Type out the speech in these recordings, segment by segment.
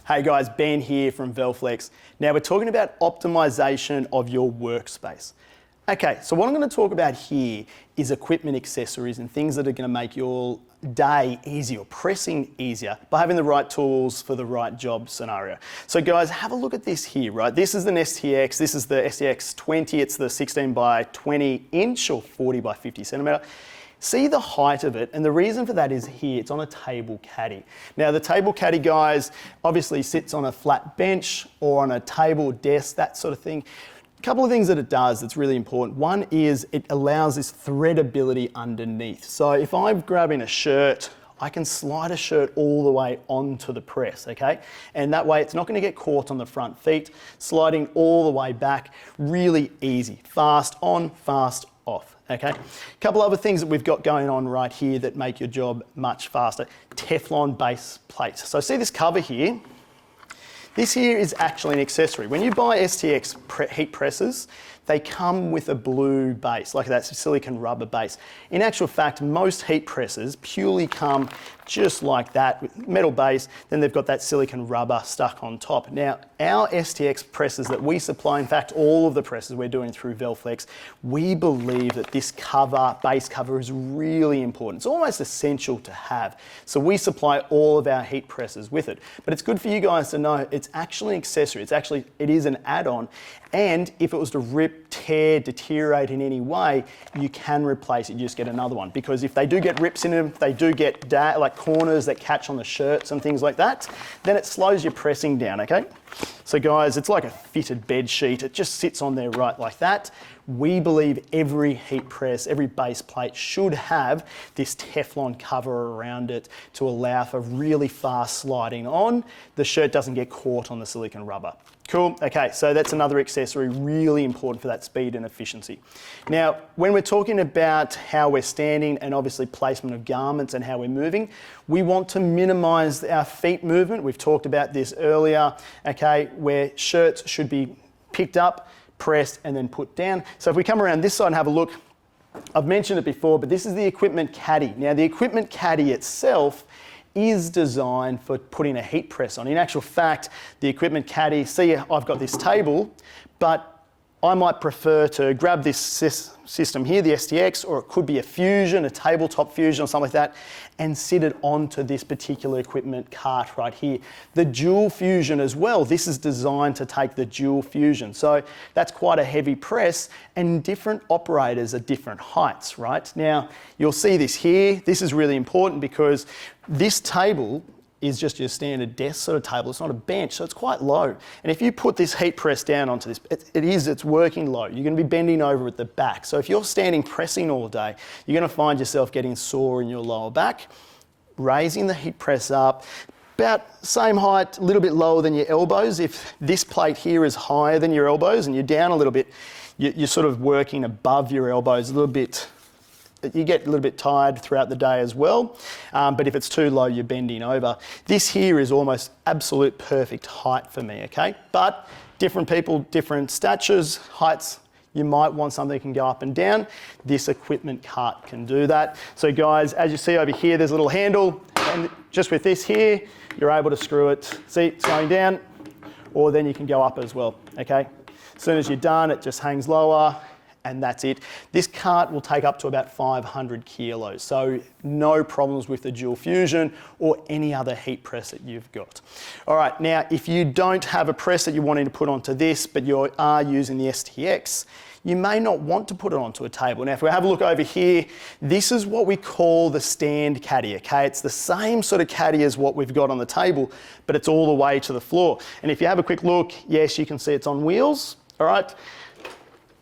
Hey guys, Ben here from Velflex. Now we're talking about optimization of your workspace. Okay, so what I'm going to talk about here is equipment accessories and things that are going to make your day easier, pressing easier by having the right tools for the right job scenario. So guys, have a look at this here, right? This is an STX, this is the STX 20, it's the 16 by 20 inch or 40 by 50 centimeter. See the height of it, and the reason for that is here, it's on a table caddy. Now the table caddy, guys, obviously sits on a flat bench or on a table, desk, that sort of thing. A couple of things that it does that's really important. One is it allows this threadability underneath. So if I'm grabbing a shirt, I can slide a shirt all the way onto the press, okay? And that way it's not gonna get caught on the front feet, sliding all the way back, really easy. Fast on, fast off. Okay, a couple other things that we've got going on right here that make your job much faster. Teflon base plates. So see this cover here? This here is actually an accessory. When you buy STX heat presses, they come with a blue base, like that silicon rubber base. In actual fact, most heat presses purely come just like that, with metal base, then they've got that silicon rubber stuck on top. Now, our STX presses that we supply, in fact, all of the presses we're doing through Velflex, we believe that this cover, base cover, is really important. It's almost essential to have. So we supply all of our heat presses with it. But it's good for you guys to know it's actually an accessory. It is an add-on. And if it was to rip, tear, deteriorate in any way, you can replace it, you just get another one. Because if they do get rips in them, they do get like corners that catch on the shirts and things like that, then it slows your pressing down, okay? So guys, it's like a fitted bed sheet. It just sits on there right like that. We believe every heat press, every base plate should have this Teflon cover around it to allow for really fast sliding on. The shirt doesn't get caught on the silicone rubber. Cool, okay, so that's another accessory really important for that speed and efficiency. Now, when we're talking about how we're standing and obviously placement of garments and how we're moving, we want to minimize our feet movement. We've talked about this earlier, okay, where shirts should be picked up, pressed, and then put down. So if we come around this side and have a look, I've mentioned it before, but this is the equipment caddy. Now, the equipment caddy itself is designed for putting a heat press on. In actual fact, the equipment caddy, see, I've got this table, but I might prefer to grab this system here, the STX, or it could be a Fusion, a tabletop Fusion or something like that, and sit it onto this particular equipment cart right here. The dual Fusion as well, this is designed to take the dual Fusion. So that's quite a heavy press, and different operators are different heights, right? Now, you'll see this here. This is really important because this table is just your standard desk sort of table. It's not a bench, so it's quite low. And if you put this heat press down onto this, it's working low. You're gonna be bending over at the back. So if you're standing pressing all day, you're gonna find yourself getting sore in your lower back. Raising the heat press up, about same height, a little bit lower than your elbows. If this plate here is higher than your elbows and you're down a little bit, you're sort of working above your elbows a little bit. You get a little bit tired throughout the day as well, but if it's too low, you're bending over. This here is almost absolute perfect height for me, okay? But different people, different statures, heights, you might want something that can go up and down. This equipment cart can do that. So guys, as you see over here, there's a little handle, and just with this here, you're able to screw it. See, it's going down, or then you can go up as well, okay? As soon as you're done, it just hangs lower, and that's it. This cart will take up to about 500 kilos, so no problems with the dual Fusion or any other heat press that you've got. All right, now if you don't have a press that you're wanting to put onto this, but you are using the STX, you may not want to put it onto a table. Now, if we have a look over here, this is what we call the stand caddy, okay? It's the same sort of caddy as what we've got on the table, but it's all the way to the floor. And if you have a quick look, yes, you can see it's on wheels, all right?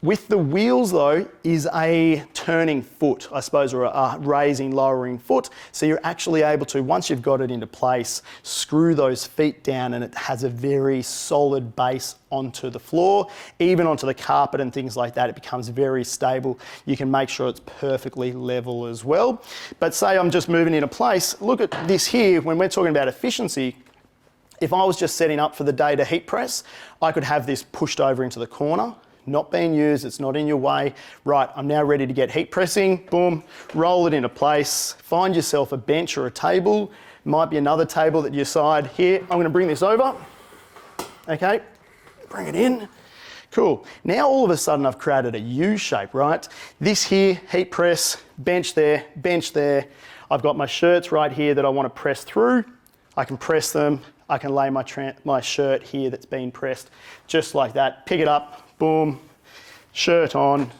With the wheels though is a turning foot, I suppose, or a raising, lowering foot. So you're actually able to, once you've got it into place, screw those feet down, and it has a very solid base onto the floor, even onto the carpet and things like that. It becomes very stable. You can make sure it's perfectly level as well. But say I'm just moving into place, look at this here, when we're talking about efficiency, if I was just setting up for the day to heat press, I could have this pushed over into the corner, not being used, it's not in your way. Right, I'm now ready to get heat pressing, boom, roll it into place. Find yourself a bench or a table. Might be another table that you decide, here, I'm gonna bring this over. Okay, bring it in. Cool. Now all of a sudden I've created a U shape, right? This here, heat press, bench there, bench there. I've got my shirts right here that I want to press through. I can press them. I can lay my shirt here that's been pressed just like that. Pick it up, boom, shirt on,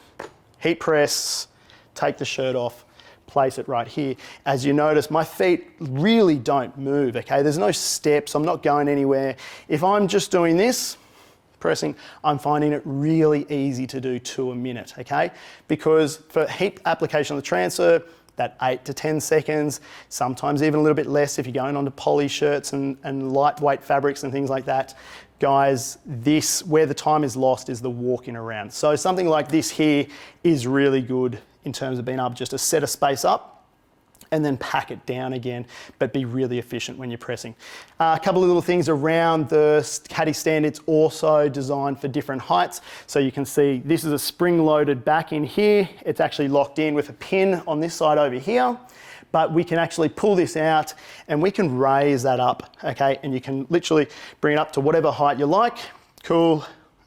heat press, take the shirt off, place it right here. As you notice, my feet really don't move, okay? There's no steps, I'm not going anywhere. If I'm just doing this, pressing, I'm finding it really easy to do 2 a minute, okay? Because for heat application of the transfer, that 8 to 10 seconds, sometimes even a little bit less if you're going onto poly shirts and lightweight fabrics and things like that. Guys, this, where the time is lost is the walking around. So something like this here is really good in terms of being able just to set a space up and then pack it down again, but be really efficient when you're pressing. A couple of little things around the Caddie Stand. It's also designed for different heights. So you can see this is a spring-loaded back in here. It's actually locked in with a pin on this side over here, but we can actually pull this out and we can raise that up, okay? And you can literally bring it up to whatever height you like. Cool.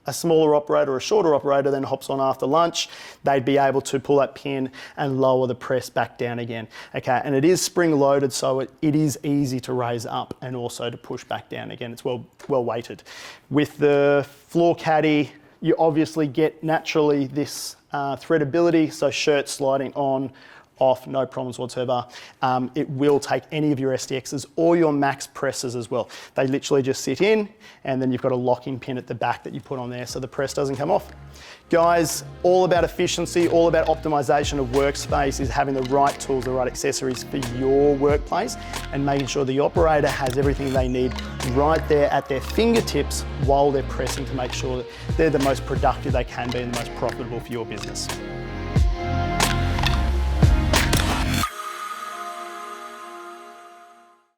A smaller operator or a shorter operator then hops on after lunch, they'd be able to pull that pin and lower the press back down again. Okay, and it is spring loaded, so it is easy to raise up and also to push back down again. It's well weighted. With the floor caddy, you obviously get naturally this threadability, so shirt sliding on, off, no problems whatsoever. It will take any of your SDXs or your max presses as well. They literally just sit in and then you've got a locking pin at the back that you put on there so the press doesn't come off. Guys, all about efficiency, all about optimization of workspace is having the right tools, the right accessories for your workplace and making sure the operator has everything they need right there at their fingertips while they're pressing to make sure that they're the most productive they can be and the most profitable for your business.